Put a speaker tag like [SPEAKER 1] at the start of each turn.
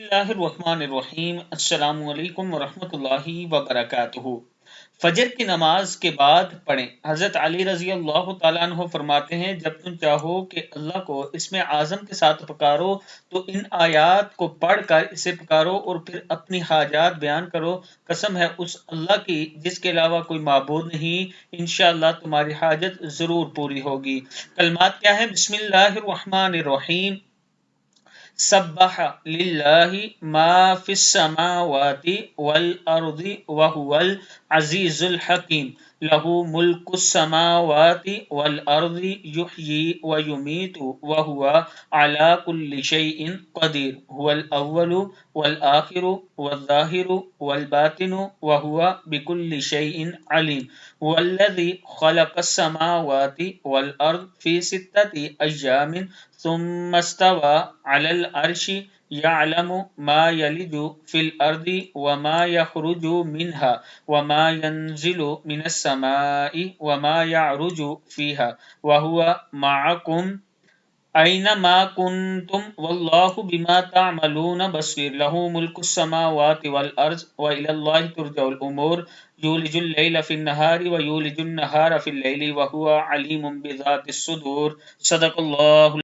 [SPEAKER 1] اللہ الرحمن الرحیم۔ السلام علیکم ورحمۃ اللہ وبرکاتہ۔ فجر کی نماز کے بعد پڑھیں۔ حضرت علی رضی اللہ تعالیٰ عنہ فرماتے ہیں، جب تم چاہو کہ اللہ کو اسم اعظم کے ساتھ پکارو تو ان آیات کو پڑھ کر اسے پکارو اور پھر اپنی حاجات بیان کرو۔ قسم ہے اس اللہ کی جس کے علاوہ کوئی معبود نہیں، انشاءاللہ تمہاری حاجت ضرور پوری ہوگی۔ کلمات کیا ہیں؟ بسم اللہ الرحمن الرحیم۔ سبح للہ ما فی السماوات والارض وهو العزیز الحکیم۔ لہ ملک السماوات والارض یحیی ویمیت وہو علی کل شیء قدیر۔ هو الاول والآخر والظاہر والباطن وہو بکل شیء علیم۔ هو الذی خلق السماوات والارض فی ستۃ ایام ثم استوى علی العرش یعلم ما یلج فی الارض وما یخرج منها وما ینزل من السماء وما یعرج فیها وهو معکم اینما کنتم واللہ بما تعملون بصیر۔ لہ ملک السماوات والارض والی اللہ ترجع الامور۔ یولج اللیل فی النہار ویولج النہار فی اللیل وہو علیم بذات الصدور۔ صدق اللہ